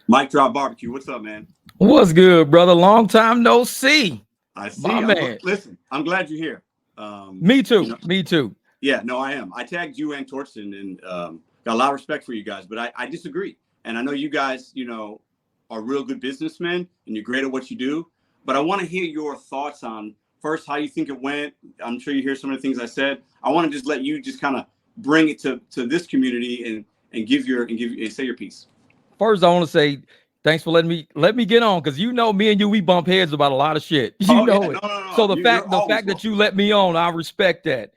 Mike Drop Barbecue. What's up, man? What's good, brother? Long time no see. I see. My man. Listen, I'm glad you're here. Me too. Me too. Yeah, no, I am. I tagged you and Torsten and got a lot of respect for you guys, but I disagree. And I know you guys, are real good businessmen and you're great at what you do. But I want to hear your thoughts on first how you think it went. I'm sure you hear some of the things I said. I want to just let you just kind of bring it to this community and say your piece. First, I want to say thanks for letting me get on, because me and you, we bump heads about a lot of shit. You know it. No. So the fact that you let me on, I respect that.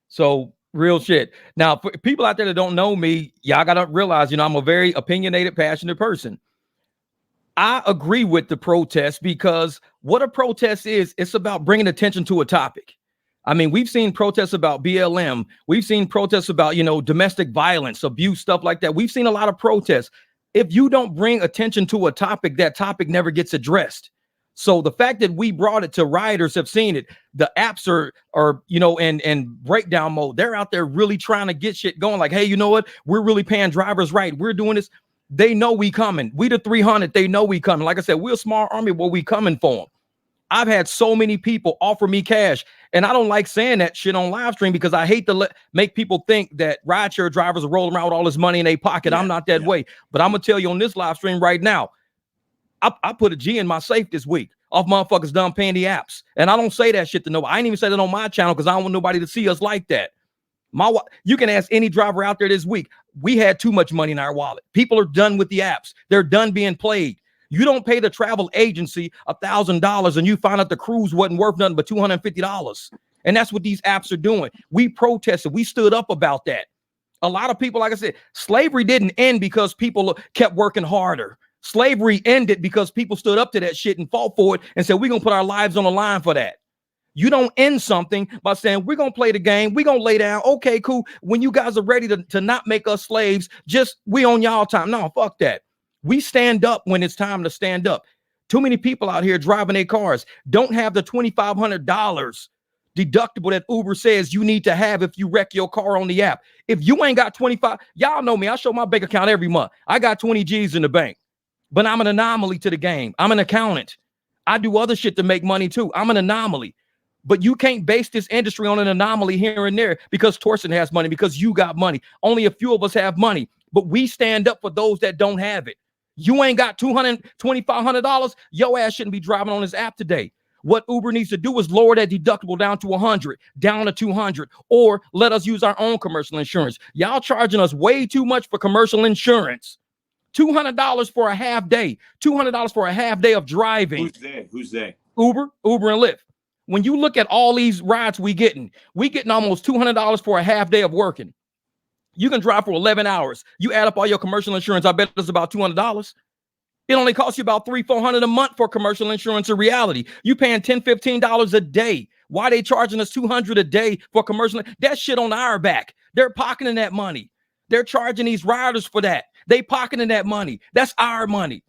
So real shit. Now, for people out there that don't know me, y'all gotta realize, I'm a very opinionated, passionate person. I agree with the protest, because what a protest is, it's about bringing attention to a topic. I mean, we've seen protests about BLM. We've seen protests about, domestic violence, abuse, stuff like that. We've seen a lot of protests. If you don't bring attention to a topic, that topic never gets addressed. So the fact that we brought it to riders have seen it. The apps are in breakdown mode. They're out there really trying to get shit going. Like, hey, you know what? We're really paying drivers right. We're doing this. They know we coming. We the 300. They know we coming. Like I said, we're a small army, but we coming for them. I've had so many people offer me cash, and I don't like saying that shit on live stream, because I hate to make people think that rideshare drivers are rolling around with all this money in their pocket. I'm not that way. But I'm gonna tell you on this live stream right now, I put a G in my safe this week off motherfuckers done paying the apps. And I don't say that shit to nobody. I ain't even say that on my channel, because I don't want nobody to see us like that. You can ask any driver out there this week. We had too much money in our wallet. People are done with the apps. They're done being played. You don't pay the travel agency $1,000 and you find out the cruise wasn't worth nothing but $250. And that's what these apps are doing. We protested. We stood up about that. A lot of people, like I said, slavery didn't end because people kept working harder. Slavery ended because people stood up to that shit and fought for it and said, we're going to put our lives on the line for that. You don't end something by saying, we're going to play the game. We're going to lay down. Okay, cool. When you guys are ready to not make us slaves, we on y'all time. No, fuck that. We stand up when it's time to stand up. Too many people out here driving their cars don't have the $2,500 deductible that Uber says you need to have if you wreck your car on the app. If you ain't got 25, y'all know me. I show my bank account every month. I got 20 G's in the bank, but I'm an anomaly to the game. I'm an accountant. I do other shit to make money too. I'm an anomaly. But you can't base this industry on an anomaly here and there because Torsten has money, because you got money. Only a few of us have money, but we stand up for those that don't have it. You ain't got $200, $2,500. Your ass shouldn't be driving on this app today. What Uber needs to do is lower that deductible down to 100, down to 200, or let us use our own commercial insurance. Y'all charging us way too much for commercial insurance. $200 for a half day. $200 for a half day of driving. Who's they? Uber and Lyft. When you look at all these rides we getting almost $200 for a half day of working. You can drive for 11 hours. You add up all your commercial insurance, I bet it's about $200. It only costs you about $300-$400 a month for commercial insurance in reality. You paying $10-$15 a day. Why they charging us $200 a day for commercial? That shit on our back. They're pocketing that money. They're charging these riders for that. They pocketing that money. That's our money.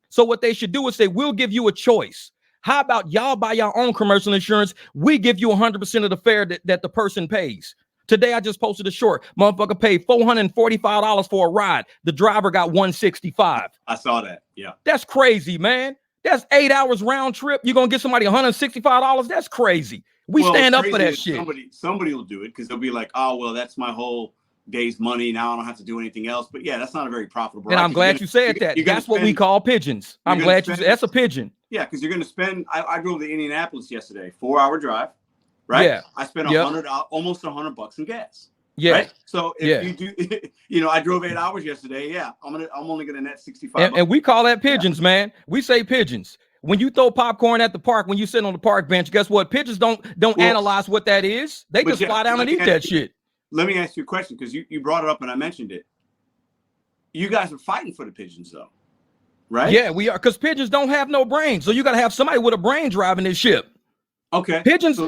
So what they should do is say, we'll give you a choice. How about y'all buy your own commercial insurance? We give you 100% of the fare that the person pays. Today, I just posted a short. Motherfucker paid $445 for a ride. The driver got $165. I saw that. Yeah. That's crazy, man. That's 8 hours round trip. You're going to get somebody $165? That's crazy. We stand up for that shit. Somebody will do it because they'll be like, oh, well, that's my whole day's money. Now I don't have to do anything else. But yeah, that's not a very profitable. And I'm glad you said that. That's what we call pigeons. I'm glad you said that's a pigeon. Yeah, because you're going to spend, I drove to Indianapolis yesterday, 4-hour drive. Right. Yeah. I spent almost $100 in gas. Yeah. Right? So if you do, I drove 8 hours yesterday. Yeah. I'm only gonna net 65. And we call that pigeons, man. We say pigeons. When you throw popcorn at the park, when you sit on the park bench, guess what? Pigeons don't analyze what that is. They just fly down and eat that shit. Let me ask you a question, because you brought it up and I mentioned it. You guys are fighting for the pigeons, though, right? Yeah, we are, because pigeons don't have no brain. So you got to have somebody with a brain driving this ship. Okay. Pigeons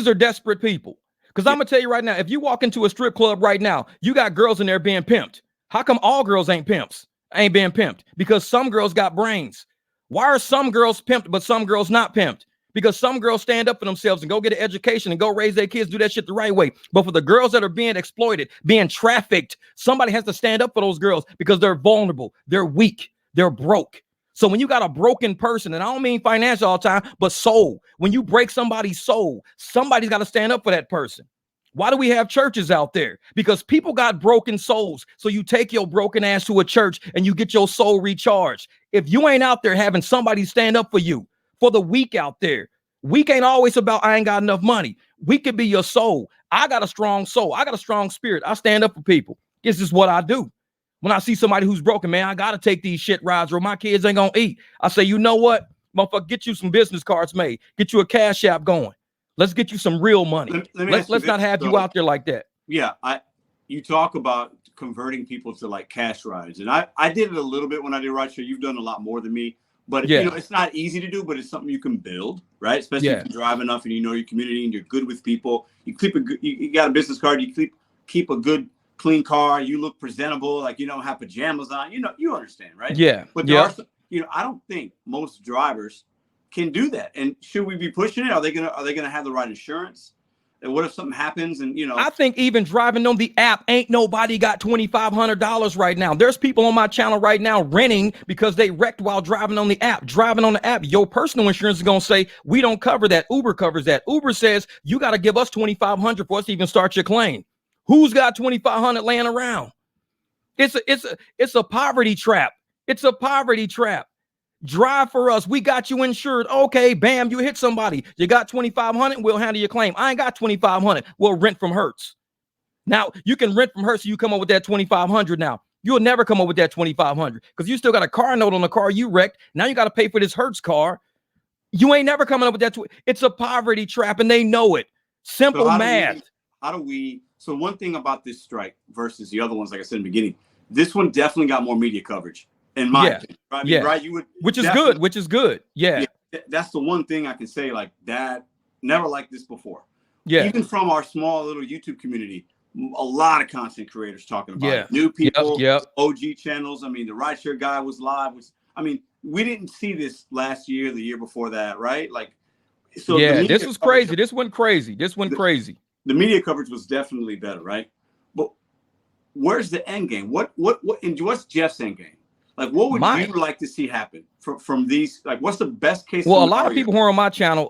are desperate people. Because I'm going to tell you right now, if you walk into a strip club right now, you got girls in there being pimped. How come all girls ain't being pimped? Because some girls got brains. Why are some girls pimped, but some girls not pimped? Because some girls stand up for themselves and go get an education and go raise their kids, do that shit the right way. But for the girls that are being exploited, being trafficked, somebody has to stand up for those girls because they're vulnerable. They're weak. They're broke. So when you got a broken person, and I don't mean financial all the time, but soul, when you break somebody's soul, somebody's got to stand up for that person. Why do we have churches out there? Because people got broken souls. So you take your broken ass to a church and you get your soul recharged. If you ain't out there having somebody stand up for you, for the weak out there, weak ain't always about I ain't got enough money. We could be your soul. I got a strong soul. I got a strong spirit. I stand up for people. This is what I do. When I see somebody who's broken, man, I got to take these shit rides or my kids ain't going to eat. I say, you know what? Motherfucker, get you some business cards made. Get you a cash app going. Let's get you some real money. Let's not have you out there like that. Yeah, you talk about converting people to like cash rides. And I did it a little bit when I did Rideshare. You've done a lot more than me. But you know, it's not easy to do, but it's something you can build, right? Especially if you drive enough and you know your community and you're good with people. You keep you got a business card, you keep a good clean car, you look presentable, like you don't have pajamas on, you know, you understand, right? Yeah. But there are some, you know, I don't think most drivers can do that. And should we be pushing it? Are they gonna have the right insurance? And what if something happens? And you know, I think even driving on the app, ain't nobody got $2,500 right now. There's people on my channel right now renting because they wrecked while driving on the app. Driving on the app, your personal insurance is gonna say we don't cover that. Uber covers that. Uber says you got to give us $2,500 for us to even start your claim. Who's got $2,500 laying around? It's a poverty trap. It's a poverty trap. Drive for us. We got you insured. Okay, bam, you hit somebody. You got $2,500, we'll handle your claim. I ain't got $2,500. We'll rent from Hertz. Now, you can rent from Hertz, so you come up with that $2,500 now. You'll never come up with that $2,500 because you still got a car note on the car you wrecked. Now you got to pay for this Hertz car. You ain't never coming up with that. It's a poverty trap, and they know it. Simple math. So one thing about this strike versus the other ones, like I said in the beginning, this one definitely got more media coverage. In my opinion, right? I mean, right? You would, which is good. Yeah. That's the one thing I can say, like that, never liked this before. Yeah. Even from our small little YouTube community, a lot of content creators talking about it. New people, OG channels. I mean, the Rideshare guy was live. I mean, we didn't see this last year, the year before that, right? Like, so this was crazy. This went crazy. Crazy. The media coverage was definitely better, right? But where's the end game? What's Jeff's end game? Like, what would you like to see happen from these? Like, what's the best case? Well, a lot of people who are on my channel,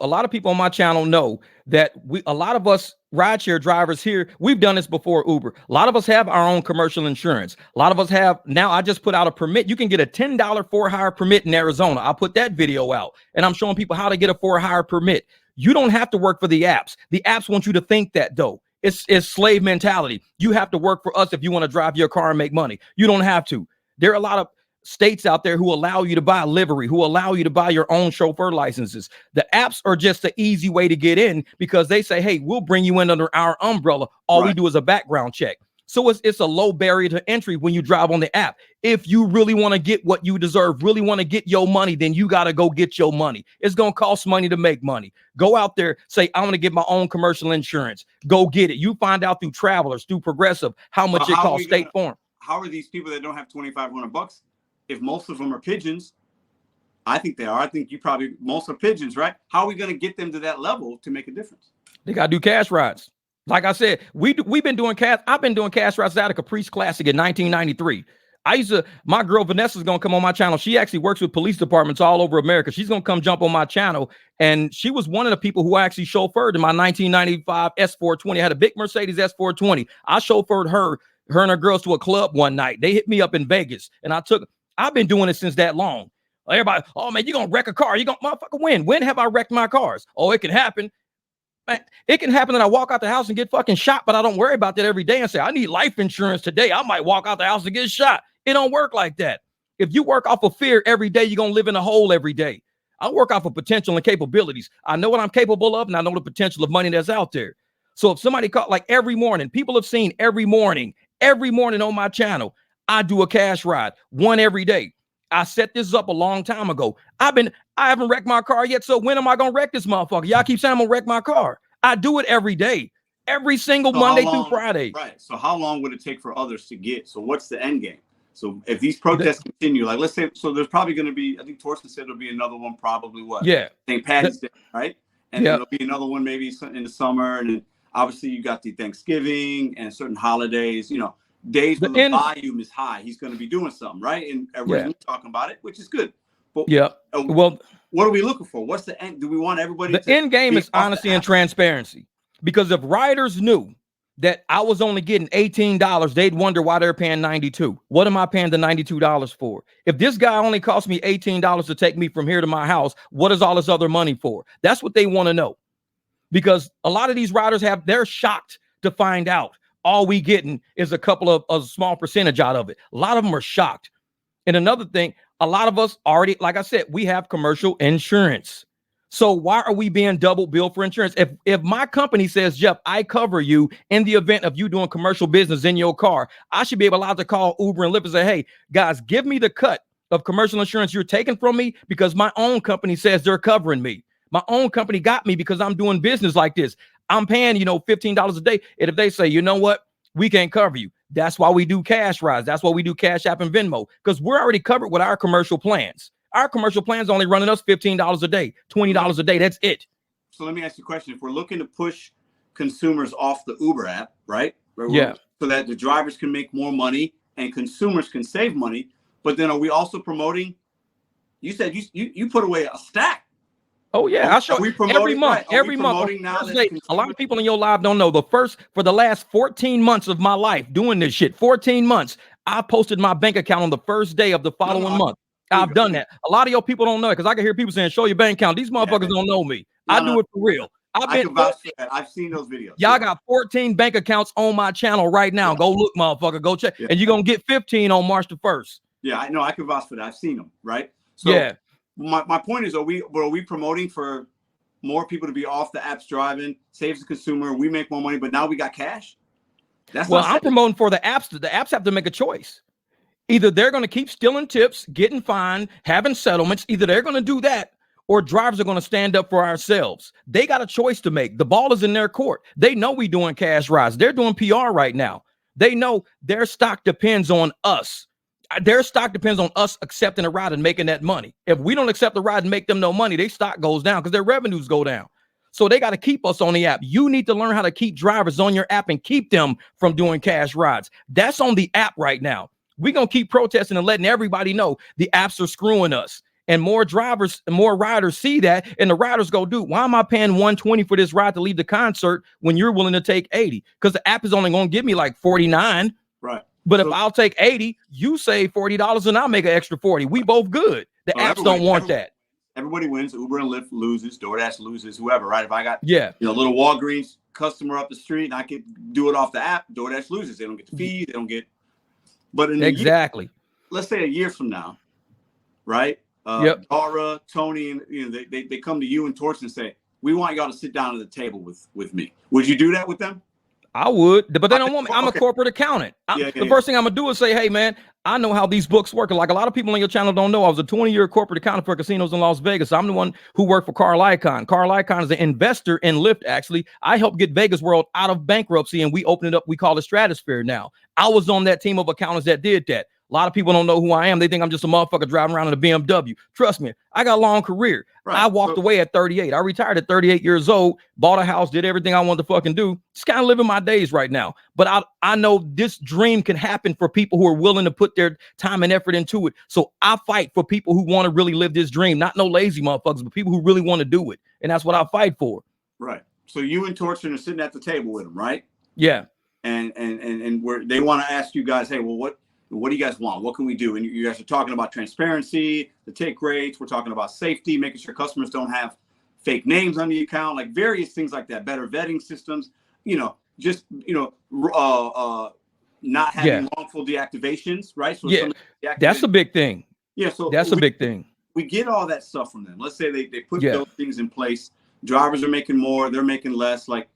know that a lot of us rideshare drivers here, we've done this before Uber. A lot of us have our own commercial insurance. A lot of us have now. I just put out a permit. You can get a $10 for-hire permit in Arizona. I'll put that video out, and I'm showing people how to get a for-hire permit. You don't have to work for the apps. The apps want you to think that, though. It's slave mentality. You have to work for us if you want to drive your car and make money. You don't have to. There are a lot of states out there who allow you to buy a livery, who allow you to buy your own chauffeur licenses. The apps are just the easy way to get in because they say, hey, we'll bring you in under our umbrella. All we do is a background check. So it's a low barrier to entry when you drive on the app. If you really want to get what you deserve, really want to get your money, then you got to go get your money. It's going to cost money to make money. Go out there, say, I want to get my own commercial insurance. Go get it. You find out through Travelers, through Progressive, how much it costs State Farm. How are these people that don't have $2,500? If most of them are pigeons, I think they are. I think most are pigeons, right? How are we going to get them to that level to make a difference? They got to do cash rides. Like I said, we've been doing cash. I've been doing cash rides out of Caprice Classic in 1993. My girl Vanessa's going to come on my channel. She actually works with police departments all over America. She's going to come jump on my channel. And she was one of the people who I actually chauffeured in my 1995 S420. I had a big Mercedes S420. I chauffeured her and her girls to a club one night. They hit me up in Vegas and I've been doing it since that long. Everybody, oh man, you're going to wreck a car. You're going to motherfucker win. When have I wrecked my cars? Oh, it can happen. Man, it can happen that I walk out the house and get fucking shot, but I don't worry about that every day and say, I need life insurance today. I might walk out the house and get shot. It don't work like that. If you work off of fear every day, you're going to live in a hole every day. I work off of potential and capabilities. I know what I'm capable of, and I know the potential of money that's out there. So if somebody caught, like every morning, people have seen every morning on my channel, I do a cash ride, one every day. I set this up a long time ago. I haven't wrecked my car yet, so when am I going to wreck this motherfucker? Y'all keep saying I'm going to wreck my car. I do it every day, every single Monday through Friday. Right. So how long would it take for others to get? So what's the end game? So if these protests continue, like let's say, so there's probably going to be, I think Torsten said there'll be another one probably St. Patty's Day, right? And there'll be another one maybe in the summer. And then obviously you got the Thanksgiving and certain holidays, days when the volume is high, he's going to be doing something, right? And everybody's talking about it, which is good. But well, what are we looking for? What's the end? Do we want everybody? The end game is honesty and transparency. Because if riders knew that I was only getting $18, they'd wonder why they're paying $92. What am I paying the $92 for? If this guy only cost me $18 to take me from here to my house, what is all this other money for? That's what they want to know. Because a lot of these riders they're shocked to find out all we getting is a couple of a small percentage out of it. A lot of them are shocked. And another thing, a lot of us already, like I said, we have commercial insurance. So why are we being double billed for insurance? If my company says, Jeff, I cover you in the event of you doing commercial business in your car, I should be allowed to call Uber and Lyft and say, hey, guys, give me the cut of commercial insurance you're taking from me because my own company says they're covering me. My own company got me because I'm doing business like this. I'm paying, $15 a day. And if they say, you know what, we can't cover you. That's why we do cash rides. That's why we do Cash App and Venmo, because we're already covered with our commercial plans. Our commercial plans only running us $15 a day, $20 a day. That's it. So let me ask you a question. If we're looking to push consumers off the Uber app, right? So that the drivers can make more money and consumers can save money. But then are we also promoting? You said you put away a stack. Oh yeah, I show every month. Every month. A lot of people in your live don't know for the last 14 months of my life doing this shit. 14 months. I posted my bank account on the first day of the following month. I've done that. A lot of your people don't know it because I can hear people saying, "Show your bank account." These motherfuckers don't know me. I do it for real. I've seen those videos. Y'all got 14 bank accounts on my channel right now. Go look, motherfucker. Go check, and you're gonna get 15 on March the 1st. Yeah, I know. I can vouch for that. I've seen them. Right. So my point is, are we promoting for more people to be off the apps driving, saves the consumer, we make more money, but now we got cash? I'm promoting for the apps. The apps have to make a choice. Either they're going to keep stealing tips, getting fined, having settlements. Either they're going to do that or drivers are going to stand up for ourselves. They got a choice to make. The ball is in their court. They know we doing cash rides. They're doing PR right now. They know their stock depends on us. Their stock depends on us accepting a ride and making that money. If we don't accept the ride and make them no money, their stock goes down because their revenues go down. So they got to keep us on the app. You need to learn how to keep drivers on your app and keep them from doing cash rides. That's on the app right now. We're going to keep protesting and letting everybody know the apps are screwing us. And more drivers and more riders see that. And the riders go, dude, why am I paying $120 for this ride to leave the concert when you're willing to take $80? Because the app is only going to give me like $49. Right. But if I'll take $80, you save $40 and I'll make an extra $40. We both good. The apps don't want that. Everybody wins. Uber and Lyft loses. DoorDash loses. Whoever, right? If I got a little Walgreens customer up the street and I can do it off the app, DoorDash loses. They don't get the fee. They don't get. But in let's say a year from now, right? Dara, Tony, and they come to you and Torch and say, "We want y'all to sit down at the table with me." Would you do that with them? I would, but they don't want me. I'm a corporate accountant. The first thing I'm gonna do is say, "Hey, man, I know how these books work." Like a lot of people on your channel don't know, I was a 20-year corporate accountant for casinos in Las Vegas. I'm the one who worked for Carl Icahn. Carl Icahn is an investor in Lyft. Actually, I helped get Vegas World out of bankruptcy, and we opened it up. We call it Stratosphere now. I was on that team of accountants that did that. A lot of people don't know who I am. They think I'm just a motherfucker driving around in a BMW. Trust me, I got a long career. Right. I walked away at 38. I retired at 38 years old, bought a house, did everything I wanted to fucking do. Just kind of living my days right now. But I know this dream can happen for people who are willing to put their time and effort into it. So I fight for people who want to really live this dream. Not no lazy motherfuckers, but people who really want to do it. And that's what I fight for. Right. So you and Torsten are sitting at the table with them, right? Yeah. And they want to ask you guys, hey, well, what do you guys want? What can we do? And you guys are talking about transparency, the take rates. We're talking about safety, making sure customers don't have fake names on the account, like various things like that, better vetting systems, not having wrongful deactivations, right? So that's a big thing. Yeah, so that's a big thing. We get all that stuff from them. Let's say they put those things in place. Drivers are making more, they're making less. Like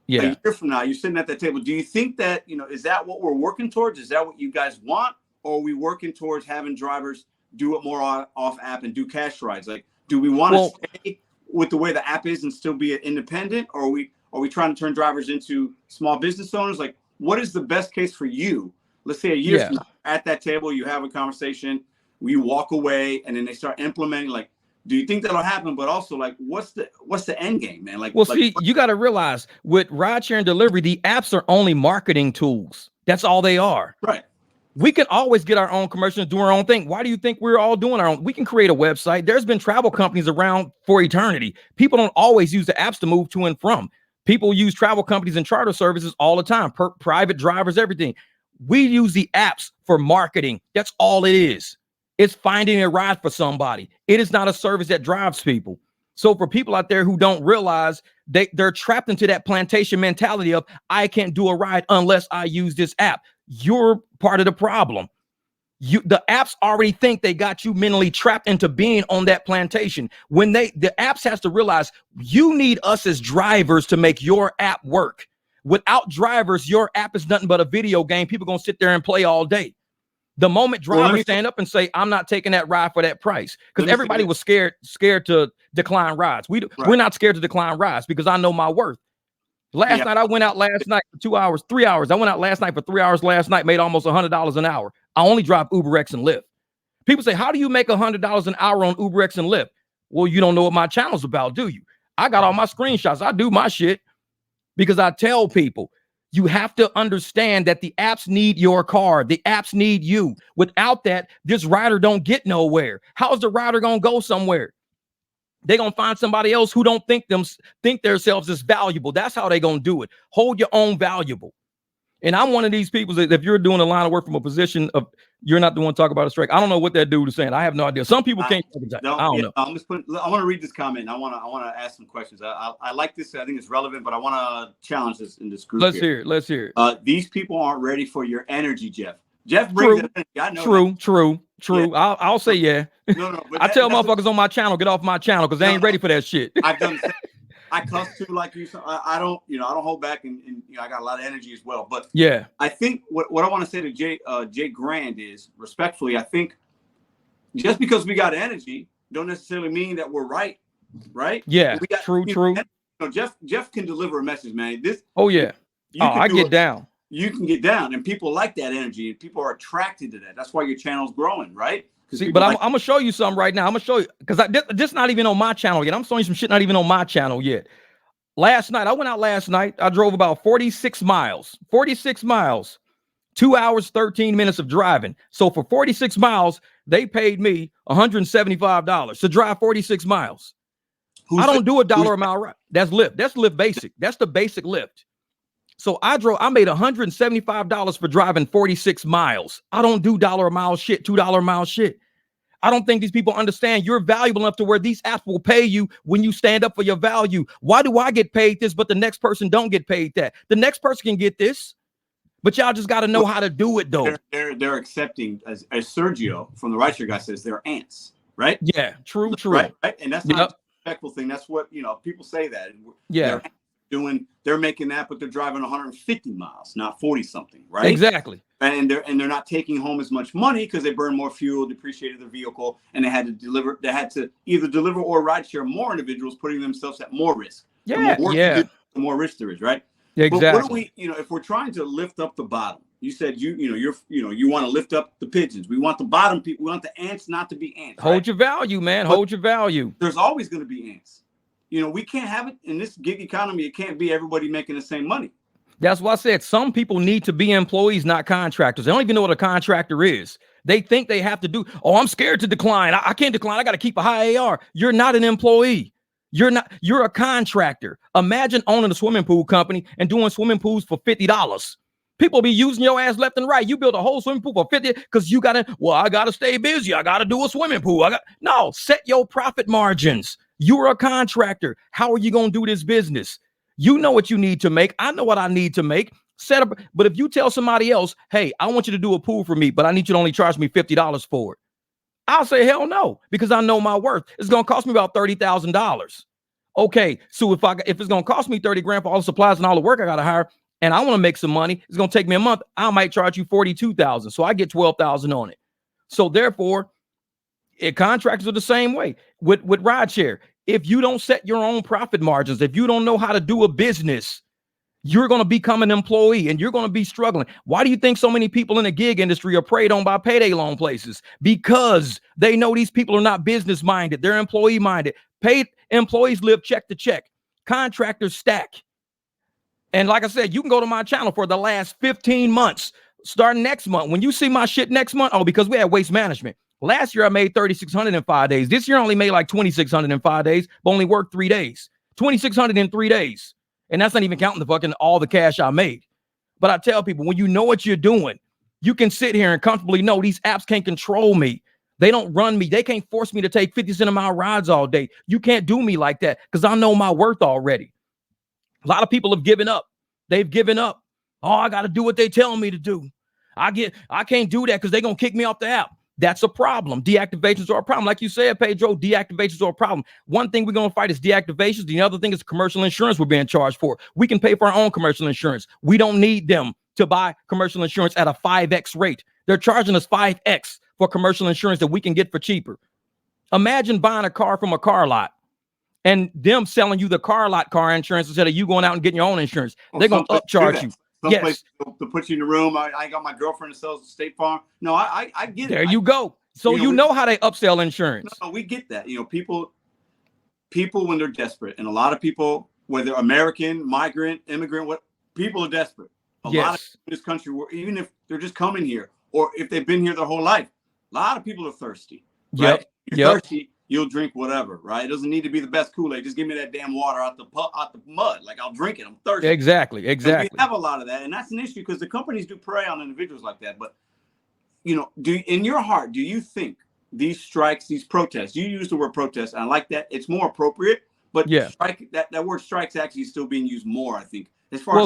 a year from now, you're sitting at that table. Do you think that, is that what we're working towards? Is that what you guys want? Or are we working towards having drivers do it more off app and do cash rides? Like, do we want to stay with the way the app is and still be independent? Or are we trying to turn drivers into small business owners? Like, what is the best case for you? Let's say a year from now, at that table, you have a conversation, you walk away, and then they start implementing, like, do you think that'll happen? But also, like, what's the end game, man? Like, see, you got to realize with rideshare and delivery, the apps are only marketing tools. That's all they are. Right. We can always get our own commercials, do our own thing. Why do you think we're all doing our own? We can create a website. There's been travel companies around for eternity. People don't always use the apps to move to and from. People use travel companies and charter services all the time, private drivers, everything. We use the apps for marketing. That's all it is. It's finding a ride for somebody. It is not a service that drives people. So for people out there who don't realize they're trapped into that plantation mentality of, I can't do a ride unless I use this app. You're part of the problem. The apps already think they got you mentally trapped into being on that plantation. When the apps has to realize you need us as drivers to make your app work. Without drivers, your app is nothing but a video game. People gonna sit there and play all day. The moment drivers stand up and say, I'm not taking that ride for that price, because everybody was scared to decline rides. We're not scared to decline rides because I know my worth. Last night, I went out last night for 2 hours, 3 hours. I went out last night for 3 hours last night, made almost $100 an hour. I only drive UberX and Lyft. People say, how do you make $100 an hour on UberX and Lyft? Well, you don't know what my channel's about, do you? I got all my screenshots. I do my shit because I tell people, you have to understand that the apps need your car. The apps need you. Without that, this rider don't get nowhere. How's the rider going to go somewhere? They're going to find somebody else who don't think themselves as valuable. That's how they're going to do it. Hold your own valuable. And I'm one of these people that if you're doing a line of work from a position of, you're not the one to talk about a strike. I don't know what that dude is saying. I have no idea. Some people can't. I don't know. I want to read this comment. I want to ask some questions. I like this. I think it's relevant, but I want to challenge this in this group. Let's hear it. These people aren't ready for your energy, Jeff. Jeff brings it. I know. True. Yeah. I'll say yeah. No. I tell motherfuckers on my channel, get off my channel because they ain't ready for that shit. I've done. I cuss too, like you. So I don't, I don't hold back, and I got a lot of energy as well. But yeah, I think what I want to say to Jay Grand is respectfully. I think just because we got energy, don't necessarily mean that we're right. Yeah, true. Jeff can deliver a message, man. I get down. You can get down, and people like that energy, and people are attracted to that. That's why your channel's growing, right? See, but I'm gonna show you something right now. I'm gonna show you because this not even on my channel yet. I'm showing you some shit not even on my channel yet. Last night, I went out last night. I drove about 46 miles. 2 hours, 13 minutes of driving. So for 46 miles, they paid me $175 to drive 46 miles. I don't do $1 a mile ride. That's Lyft. That's Lyft basic. That's the basic Lyft. So I made $175 for driving 46 miles. I don't do $1 a mile shit, $2 a mile shit. I don't think these people understand you're valuable enough to where these apps will pay you when you stand up for your value. Why do I get paid this, but the next person don't get paid that? The next person can get this, but y'all just got to know how to do it though. They're accepting, as Sergio from the Rideshare guy says, they're ants, right? Yeah, true. Right? And that's not a respectful thing. That's what, people say that. Yeah. They're making that, but they're driving 150 miles, not 40 something, right? Exactly. And they're not taking home as much money because they burn more fuel, depreciated the vehicle, and they had to either deliver or rideshare more individuals, putting themselves at more risk. Yeah. The more risk there is, right? Exactly. But what do we, if we're trying to lift up the bottom, you said you want to lift up the pigeons. We want the bottom people. We want the ants not to be ants. Hold your value, man. Hold your value. There's always going to be ants. We can't have it in this gig economy. It can't be everybody making the same money. That's why I said some people need to be employees, not contractors. They don't even know what a contractor is. They think they have to do, I'm scared to decline. I can't decline. I got to keep a high AR. You're not an employee. You're a contractor. Imagine owning a swimming pool company and doing swimming pools for $50. People be using your ass left and right. You build a whole swimming pool for 50 because I got to stay busy. I got to do a swimming pool. No, set your profit margins. You're a contractor. How are you going to do this business? You know what you need to make. I know what I need to make. Set up. But if you tell somebody else, hey, I want you to do a pool for me, but I need you to only charge me $50 for it, I'll say, hell no, because I know my worth. It's going to cost me about $30,000. Okay, so if it's going to cost me 30 grand for all the supplies and all the work I got to hire, and I want to make some money, it's going to take me a month, I might charge you $42,000. So I get $12,000 on it. So therefore, contractors are the same way with rideshare. If you don't set your own profit margins, if you don't know how to do a business, you're going to become an employee and you're going to be struggling. Why do you think so many people in the gig industry are preyed on by payday loan places? Because they know these people are not business minded. They're employee minded. Paid employees live check to check. Contractors stack. And like I said, you can go to my channel for the last 15 months, starting next month. When you see my shit next month, because we had waste management. Last year, I made 3,600 in 5 days. This year, I only made like 2,600 in 5 days, but only worked 3 days. 2,600 in 3 days. And that's not even counting the fucking all the cash I made. But I tell people, when you know what you're doing, you can sit here and comfortably know these apps can't control me. They don't run me. They can't force me to take 50-cent-a-mile rides all day. You can't do me like that because I know my worth already. A lot of people have given up. They've given up. Oh, I got to do what they telling me to do. I can't do that because they're going to kick me off the app. That's a problem. Deactivations are a problem. Like you said, Pedro, deactivations are a problem. One thing we're going to fight is deactivations. The other thing is commercial insurance we're being charged for. We can pay for our own commercial insurance. We don't need them to buy commercial insurance at a 5X rate. They're charging us 5X for commercial insurance that we can get for cheaper. Imagine buying a car from a car lot and them selling you the car lot car insurance instead of you going out and getting your own insurance. Well, they're going to upcharge you. Yes. To put you in the room. I got my girlfriend that sells State Farm. No, I get it. There you go. So you know how they upsell insurance. No, we get that. People when they're desperate, and a lot of people, whether American, migrant, immigrant, people are desperate. A lot of people in this country, even if they're just coming here or if they've been here their whole life, a lot of people are thirsty. Right? You're thirsty, you'll drink whatever, right? It doesn't need to be the best Kool-Aid. Just give me that damn water out the mud. Like, I'll drink it. I'm thirsty. Exactly. And we have a lot of that, and that's an issue because the companies do prey on individuals like that. But in your heart, do you think these strikes, these protests? You use the word protest, and I like that. It's more appropriate. But strike, that word strike's actually still being used more, I think.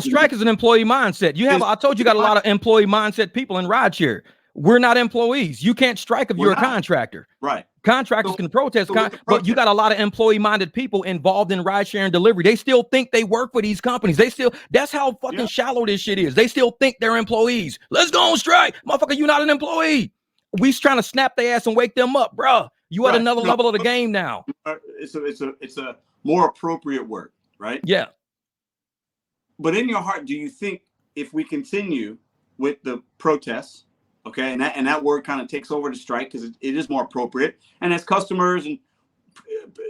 Strike is an employee mindset. I told you got a lot of employee mindset people in Rideshare. We're not employees. You can't strike if you're a contractor. Right. Contractors can protest, but you got a lot of employee-minded people involved in ride-share and delivery. They still think they work for these companies. That's how fucking shallow this shit is. They still think they're employees. Let's go on strike. Motherfucker, you're not an employee. We trying to snap their ass and wake them up, bruh. You at another level of the game now. It's a more appropriate word, right? Yeah. But in your heart, do you think if we continue with the protests, okay, and that word kind of takes over the strike because it is more appropriate, and as customers and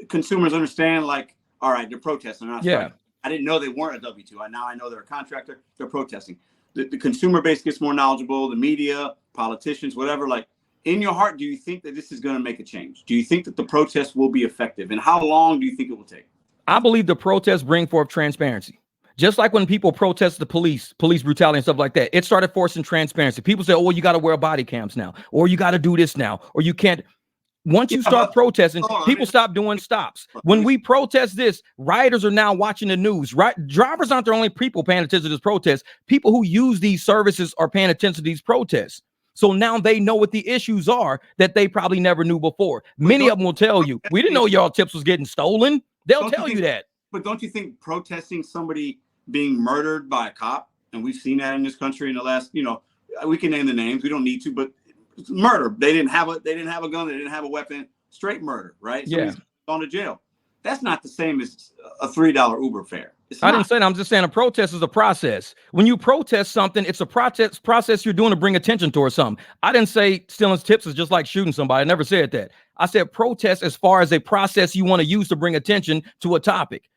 consumers understand, like, all right, they're protesting, they're not striking. I didn't know they weren't a W-2. Now I know they're a contractor. They're protesting. The consumer base gets more knowledgeable. The media, politicians, whatever. Like, in your heart, do you think that this is going to make a change? Do you think that the protests will be effective, and how long do you think it will take? I believe the protests bring forth transparency. Just like when people protest the police brutality and stuff like that, it started forcing transparency. People say, oh, you got to wear body cams now, or you got to do this now, or you can't. Once you start protesting, people stop doing stops. When we protest this, rioters are now watching the news. Right? Drivers aren't the only people paying attention to this protest. People who use these services are paying attention to these protests. So now they know what the issues are that they probably never knew before. Many of them will tell you, we didn't know y'all tips was getting stolen. They'll tell you that. But don't you think protesting somebody being murdered by a cop, and we've seen that in this country in the last, we can name the names, we don't need to, but it's murder. They didn't have a gun, they didn't have a weapon, straight murder, right? Somebody's gone to jail. That's not the same as a $3 Uber fare. I didn't say that. I'm just saying a protest is a process. When you protest something, it's a process you're doing to bring attention towards something. I didn't say stealing tips is just like shooting somebody. I never said that. I said protest as far as a process you want to use to bring attention to a topic.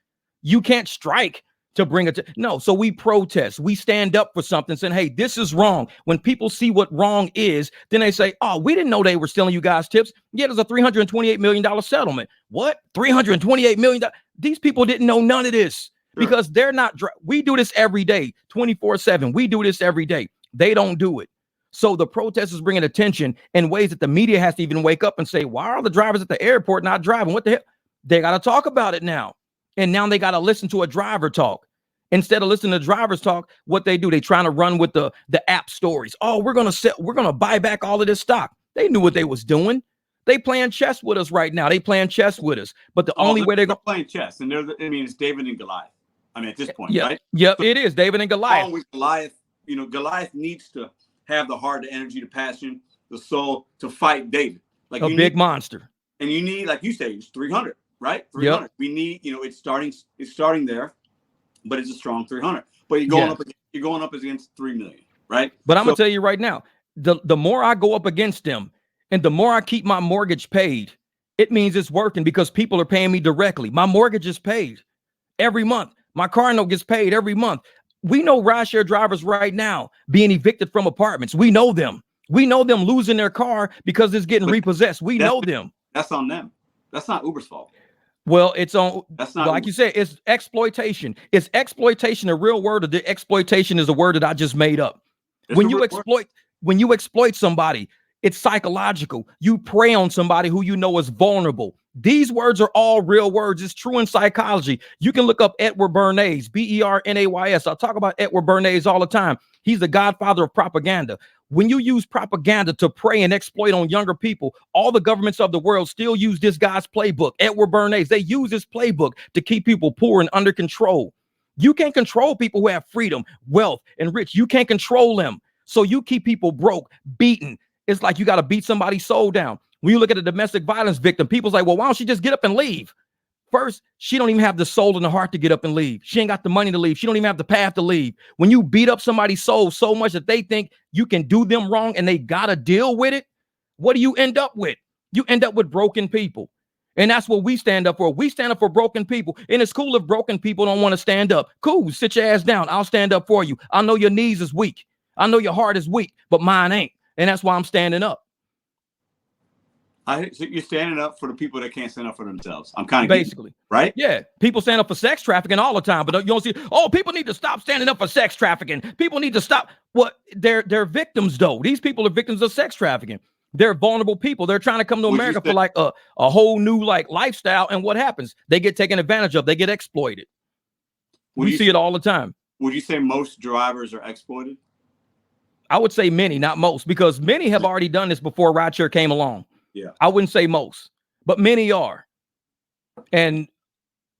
You can't strike to bring it to no. So we protest. We stand up for something saying, hey, this is wrong. When people see what wrong is, then they say, oh, we didn't know they were stealing you guys tips. Yeah, there's a $328 million settlement. What? $328 million? These people didn't know none of this because they're not. We do this every day, 24/7. We do this every day. They don't do it. So the protest is bringing attention in ways that the media has to even wake up and say, why are the drivers at the airport not driving? What the hell? They got to talk about it now. And now they got to listen to a driver talk. Instead of listening to drivers talk, what they do, they trying to run with the app stories. Oh, we're going to buy back all of this stock. They knew what they was doing. They playing chess with us right now. They playing chess with us. But the only way they're playing chess, and it's David and Goliath. I mean, at this point, right? Yep, so it is David and Goliath. With Goliath, Goliath needs to have the heart, the energy, the passion, the soul to fight David. Like a big monster. And you need, like you say, it's 300. Right? 300. Yep. We need, it's starting there, but it's a strong 300. But you're going up against 3 million, right? But I'm gonna tell you right now, the more I go up against them and the more I keep my mortgage paid, it means it's working because people are paying me directly. My mortgage is paid every month. My car note gets paid every month. We know rideshare drivers right now being evicted from apartments. We know them. We know them losing their car because it's getting repossessed. We know them. That's on them. That's not Uber's fault. Well, it's on, that's not like you said, it's exploitation. Is exploitation a real word, or the exploitation is a word that I just made up? When you exploit somebody, it's psychological. You prey on somebody who you know is vulnerable. These words are all real words. It's true in psychology. You can look up Edward Bernays, Bernays. I talk about Edward Bernays all the time. He's the godfather of propaganda. When you use propaganda to prey and exploit on younger people, all the governments of the world still use this guy's playbook, Edward Bernays. They use this playbook to keep people poor and under control. You can't control people who have freedom, wealth, and rich. You can't control them. So you keep people broke, beaten. It's like you got to beat somebody's soul down. When you look at a domestic violence victim, people's like, well, why don't she just get up and leave? First, she don't even have the soul and the heart to get up and leave. She ain't got the money to leave. She don't even have the path to leave. When you beat up somebody's soul so much that they think you can do them wrong and they got to deal with it, what do you end up with? You end up with broken people. And that's what we stand up for. We stand up for broken people. And it's cool if broken people don't want to stand up. Cool, sit your ass down. I'll stand up for you. I know your knees is weak. I know your heart is weak, but mine ain't. And that's why I'm standing up. So you're standing up for the people that can't stand up for themselves. I'm kind of basically right. Yeah, people stand up for sex trafficking all the time, but you don't see. Oh, people need to stop standing up for sex trafficking. People need to stop. What? They're victims though. These people are victims of sex trafficking. They're vulnerable people. They're trying to come to America for like a whole new like lifestyle, and what happens? They get taken advantage of. They get exploited. We see it all the time. Would you say most drivers are exploited? I would say many, not most, because many have already done this before rideshare came along. Yeah, I wouldn't say most, but many are. And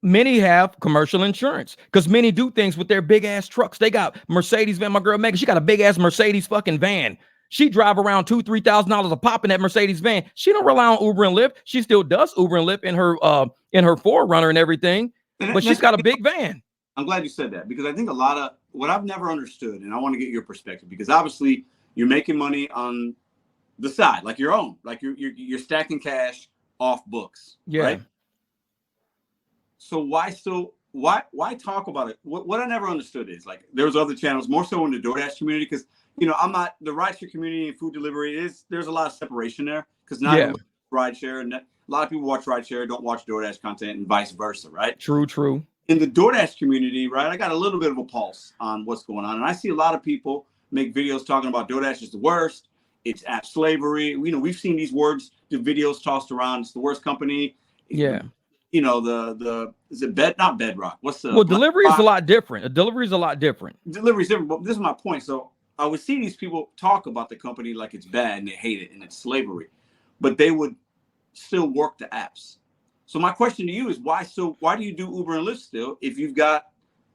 many have commercial insurance because many do things with their big ass trucks. They got Mercedes van. My girl Megan, she got a big ass Mercedes fucking van. She drive around $2,000-$3,000 a pop in that Mercedes van. She don't rely on Uber and Lyft. She still does Uber and Lyft in her 4Runner and everything, but she's got a big van. I'm glad you said that, because I think a lot of what I've never understood, and I want to get your perspective, because obviously you're making money on the side, like your own, like you're stacking cash off books. Yeah. Right? So why talk about it? What I never understood is, like, there's other channels, more so in the DoorDash community, because I'm not the rideshare community and food delivery there's a lot of separation there, because not rideshare, and a lot of people watch rideshare, don't watch DoorDash content, and vice versa, right? True. In the DoorDash community, right, I got a little bit of a pulse on what's going on, and I see a lot of people make videos talking about DoorDash is the worst. It's app slavery. We've seen these words, the videos tossed around. It's the worst company. Yeah. Is it not Bedrock? What's the delivery is a lot different. A delivery is a lot different. Delivery is different, but this is my point. So I would see these people talk about the company like it's bad and they hate it and it's slavery, but they would still work the apps. So my question to you is, why do you do Uber and Lyft still if you've got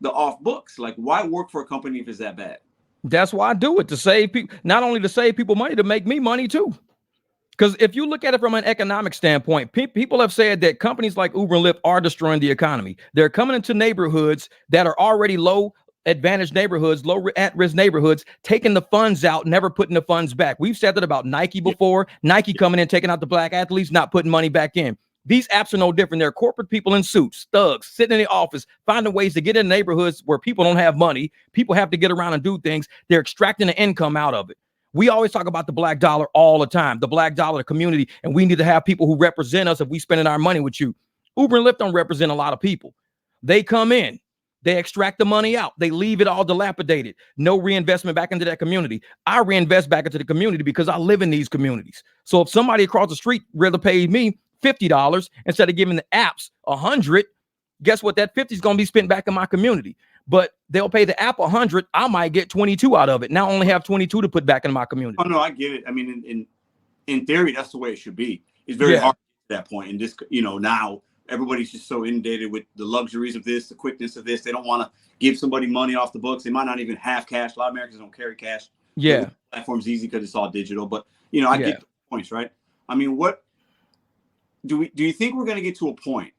the off books? Like, why work for a company if it's that bad? That's why I do it, to save people, not only to save people money, to make me money too. Because if you look at it from an economic standpoint, people have said that companies like Uber and Lyft are destroying the economy. They're coming into neighborhoods that are already low advantage neighborhoods, low at-risk neighborhoods, taking the funds out, never putting the funds back. We've said that about Nike before. Nike coming in, taking out the black athletes, not putting money back in. These apps are no different. They're corporate people in suits, thugs, sitting in the office, finding ways to get in neighborhoods where people don't have money. People have to get around and do things. They're extracting the income out of it. We always talk about the black dollar all the time, the black dollar community, and we need to have people who represent us if we spending our money with you. Uber and Lyft don't represent a lot of people. They come in, they extract the money out, they leave it all dilapidated. No reinvestment back into that community. I reinvest back into the community because I live in these communities. So if somebody across the street rather pay me $50 instead of giving the apps $100, guess what? That 50 is going to be spent back in my community. But they'll pay the app $100. I might get 22 out of it. Now I only have 22 to put back in my community. Oh no, I get it. I mean, in theory, that's the way it should be. It's very hard at that point. And just, now everybody's just so inundated with the luxuries of this, the quickness of this. They don't want to give somebody money off the books. They might not even have cash. A lot of Americans don't carry cash. Yeah. The platform's easy because it's all digital. But I get the points, right? I mean, what do you think we're going to get to a point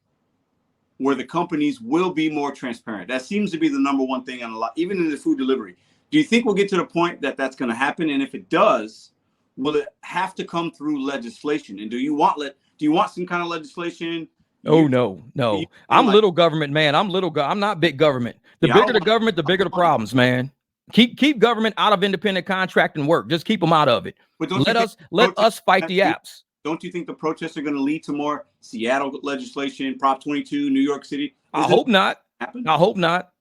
where the companies will be more transparent? That seems to be the number one thing on a lot, even in the food delivery. Do you think we'll get to the point that that's going to happen? And if it does, will it have to come through legislation? And do you want some kind of legislation Oh no. I'm like, little government, man. I'm not big government. The bigger the government, the bigger the problems, man. Keep government out of independent contracting work. Just keep them out of it. Let us fight the apps. Don't you think the protests are going to lead to more Seattle legislation, Prop 22, New York City? I hope not. I hope not.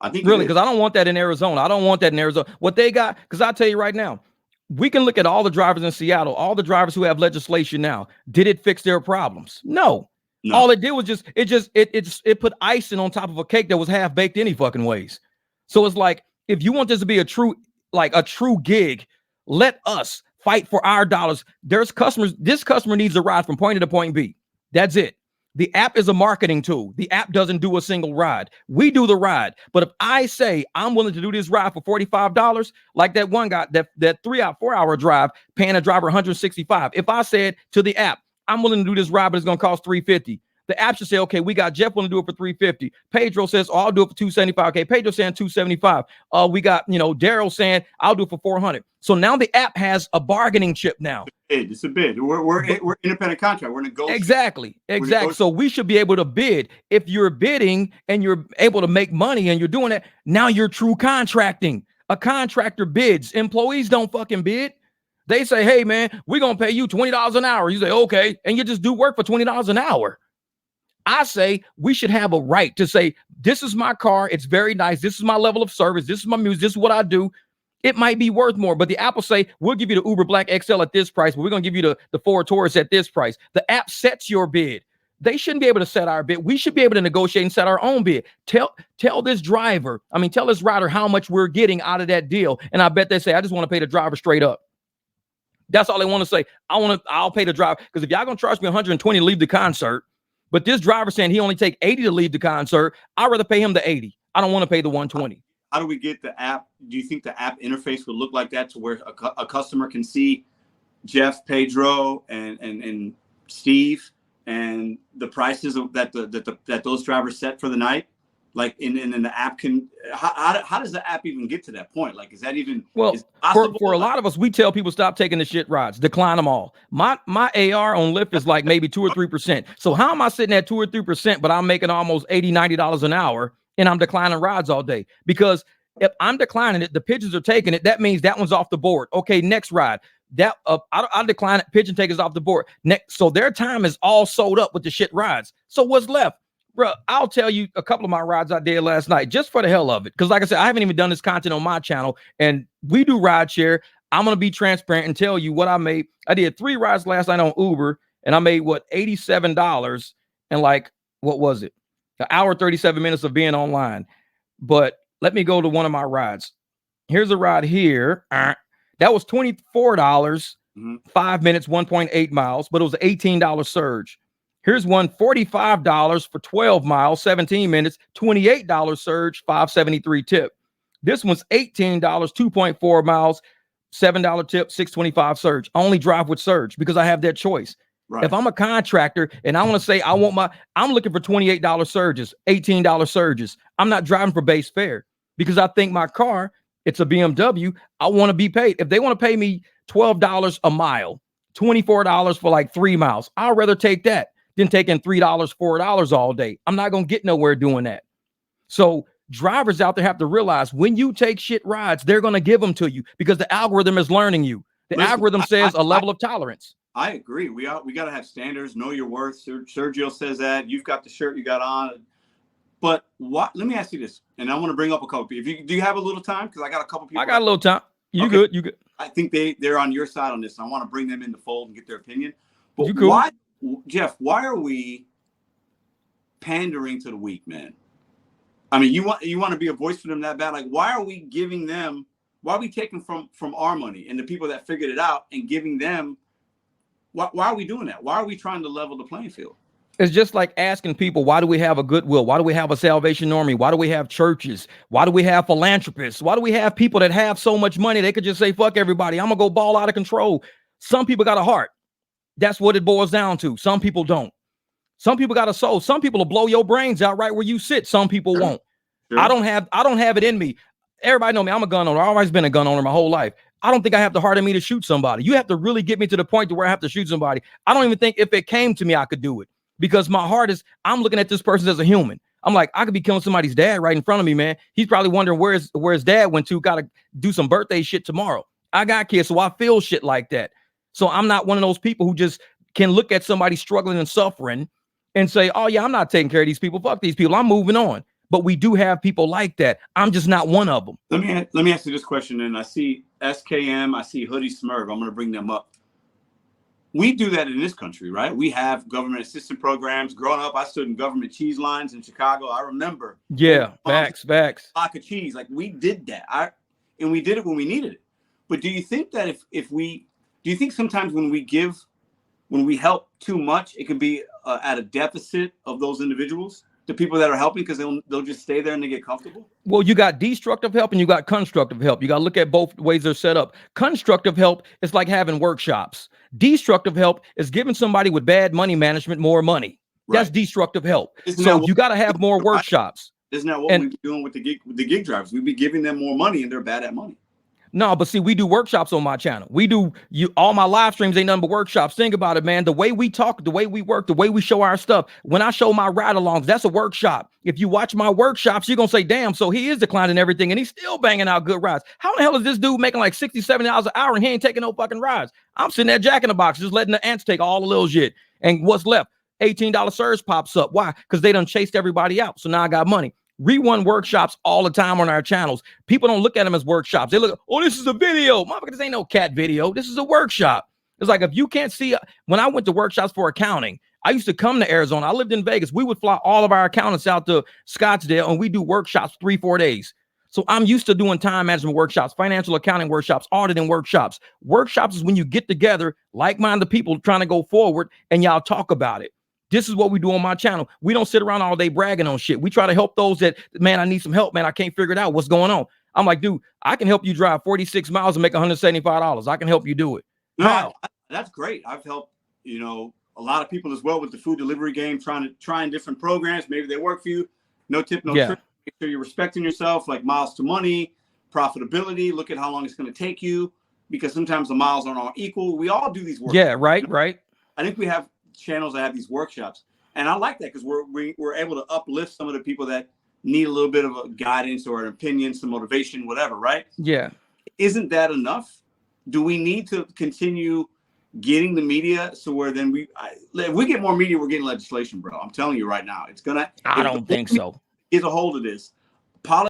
I think really, because I don't want that in Arizona. I don't want that in Arizona. What they got, because I'll tell you right now, we can look at all the drivers in Seattle, all the drivers who have legislation now. Did it fix their problems? No. All it did was it put icing on top of a cake that was half baked any fucking ways. So it's like, if you want this to be a true gig, let us fight for our dollars. There's customers. This customer needs a ride from point A to point B. That's it. The app is a marketing tool. The app doesn't do a single ride. We do the ride. But if I say I'm willing to do this ride for $45, like that one guy, that 4-hour drive, paying a driver $165. If I said to the app, I'm willing to do this ride, but it's going to cost $350. The app should say, okay, we got Jeff willing to do it for $350. Pedro says, oh, I'll do it for $275. Okay, Pedro saying $275. We got, Daryl saying, I'll do it for $400. So now the app has a bargaining chip now. It's a bid. We're independent contract. We're negotiating. Exactly. So we should be able to bid. If you're bidding and you're able to make money and you're doing that, now you're true contracting. A contractor bids. Employees don't fucking bid. They say, hey, man, we're going to pay you $20 an hour. You say, okay. And you just do work for $20 an hour. I say we should have a right to say, this is my car. It's very nice. This is my level of service. This is my music. This is what I do. It might be worth more, but the app will say, we'll give you the Uber Black XL at this price, but we're going to give you the Ford Taurus at this price. The app sets your bid. They shouldn't be able to set our bid. We should be able to negotiate and set our own bid. Tell this rider how much we're getting out of that deal. And I bet they say, I just want to pay the driver straight up. That's all they want to say. I'll pay the driver. Because if y'all going to charge me $120 to leave the concert, but this driver saying he only take $80 to leave the concert, I'd rather pay him the $80. I don't want to pay the $120. How do we get the app? Do you think the app interface would look like that to where a customer can see Jeff, Pedro, and Steve and the prices that those drivers set for the night? Like, and the app can, how does the app even get to that point? Like, is that even for a lot of us, we tell people stop taking the shit rides, decline them all. My AR on Lyft is like maybe 2 or 3%. So how am I sitting at 2 or 3%, but I'm making almost $80-$90 an hour and I'm declining rides all day? Because if I'm declining it, the Pigeons are taking it. That means that one's off the board. Okay, next ride. That I'll decline it. Pigeon takers off the board. Next, so their time is all sold up with the shit rides. So what's left? Bro, I'll tell you a couple of my rides I did last night just for the hell of it. Because like I said, I haven't even done this content on my channel. And we do Rideshare. I'm going to be transparent and tell you what I made. I did 3 rides last night on Uber. And I made, $87 and what was it? An hour, 37 minutes of being online. But let me go to one of my rides. Here's a ride here. That was $24, 5 minutes, 1.8 miles. But it was an $18 surge. Here's one, $45 for 12 miles, 17 minutes, $28 surge, $5.73 tip. This one's $18, 2.4 miles, $7 tip, $6.25 surge. I only drive with surge because I have that choice. Right. If I'm a contractor and I want to say I'm looking for $28 surges, $18 surges. I'm not driving for base fare because I think my car, it's a BMW. I want to be paid. If they want to pay me $12 a mile, $24 for 3 miles, I'd rather take that than taking $3, $4 all day. I'm not going to get nowhere doing that. So drivers out there have to realize when you take shit rides, they're going to give them to you because the algorithm is learning you. The algorithm says a level of tolerance. I agree. We got to have standards, know your worth. Sergio says that. You've got the shirt you got on. But let me ask you this, and I want to bring up a couple people. Do you have a little time? Because I got a couple people. I got a little time. You good. I think they're on your side on this. And I want to bring them in the fold and get their opinion. But you cool. Jeff, why are we pandering to the weak, man? I mean, you want to be a voice for them that bad? Like, why are we giving them? Why are we taking from our money and the people that figured it out and giving them? Why are we doing that? Why are we trying to level the playing field? It's just like asking people, why do we have a Goodwill? Why do we have a Salvation Army? Why do we have churches? Why do we have philanthropists? Why do we have people that have so much money they could just say, fuck everybody, I'm going to go ball out of control? Some people got a heart. That's what it boils down to. Some people don't. Some people got a soul. Some people will blow your brains out right where you sit. Some people won't. Sure. I don't have it in me. Everybody know me. I'm a gun owner. I've always been a gun owner my whole life. I don't think I have the heart in me to shoot somebody. You have to really get me to the point to where I have to shoot somebody. I don't even think if it came to me, I could do it. because my heart is, I'm looking at this person as a human. I'm like, I could be killing somebody's dad right in front of me, man. He's probably wondering where his dad went to, got to do some birthday shit tomorrow. I got kids, so I feel shit like that. So I'm not one of those people who just can look at somebody struggling and suffering and say, oh yeah, I'm not taking care of these people. Fuck these people. I'm moving on. But we do have people like that. I'm just not one of them. Let me ask you this question. And I see SKM, I see Hoodie Smurf. I'm going to bring them up. We do that in this country, right? We have government assistance programs. Growing up, I stood in government cheese lines in Chicago. I remember. Yeah, facts. Block of cheese. Like, we did that. And we did it when we needed it. But do you think that do you think sometimes when we help too much, it can be at a deficit of those individuals, the people that are helping, because they'll just stay there and they get comfortable? Well, you got destructive help and you got constructive help. You got to look at both ways they're set up. Constructive help is like having workshops. Destructive help is giving somebody with bad money management more money. Right. That's destructive help. So you got to have more workshops. Isn't that what we're doing with the gig drivers? We'd be giving them more money and they're bad at money. No, but see, we do workshops on my channel. All my live streams ain't nothing but workshops. Think about it, man. The way we talk, the way we work, the way we show our stuff. When I show my ride-alongs, that's a workshop. If you watch my workshops, you're going to say, damn, so he is declining everything and he's still banging out good rides. How the hell is this dude making like $60, $70 an hour and he ain't taking no fucking rides? I'm sitting there Jack in the Box, just letting the ants take all the little shit. And what's left? $18 surge pops up. Why? Because they done chased everybody out. So now I got money. We run workshops all the time on our channels. People don't look at them as workshops. They look, oh, this is a video. Motherfucker, this ain't no cat video. This is a workshop. It's like, if you can't see, when I went to workshops for accounting, I used to come to Arizona. I lived in Vegas. We would fly all of our accountants out to Scottsdale and we do workshops 3-4 days. So I'm used to doing time management workshops, financial accounting workshops, auditing workshops. Workshops is when you get together, like-minded people trying to go forward and y'all talk about it. This is what we do on my channel. We don't sit around all day bragging on shit. We try to help those that, man, I need some help, man. I can't figure it out. What's going on? I'm like, dude, I can help you drive 46 miles and make $175. I can help you do it. No, that's great. I've helped, a lot of people as well with the food delivery game, trying different programs. Maybe they work for you. No tip, no trick. Make sure you're respecting yourself, like miles to money, profitability. Look at how long it's going to take you, because sometimes the miles aren't all equal. We all do these workshops. Yeah, right. I think we have channels that have these workshops, and I like that because we're able to uplift some of the people that need a little bit of a guidance or an opinion, some motivation, whatever, right? Yeah. Isn't that enough? Do we need to continue getting the media so where then if we get more media, we're getting legislation, bro? I'm telling you right now, it's gonna. I don't think so. Get a hold of this.